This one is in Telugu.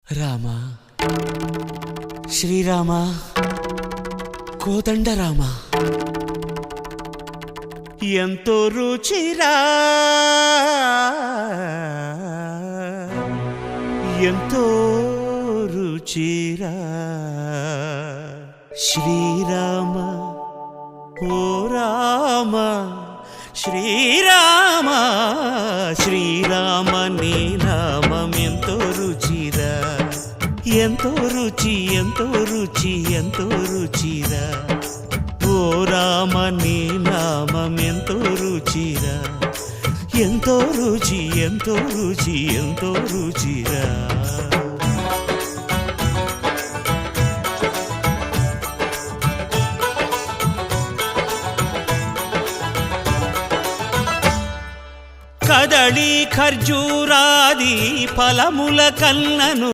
రామ శ్రీరామ కోదండ రామ ఎంతో రుచిరా ఎంతో రుచిరా శ్రీరామ ఓ రామ శ్రీరామ శ్రీరామ నీ నామం ఎంతో రుచిరా ఎంతో రుచి ఎంతో రుచి ఎంతో రుచిరా ఓ రామ నీ నామం ఎంతో రుచిరా ఎంతో రుచి ఎంతో రుచి ఎంతో రుచిరా కదళి ఖర్జూరాది ఫలముల కన్నను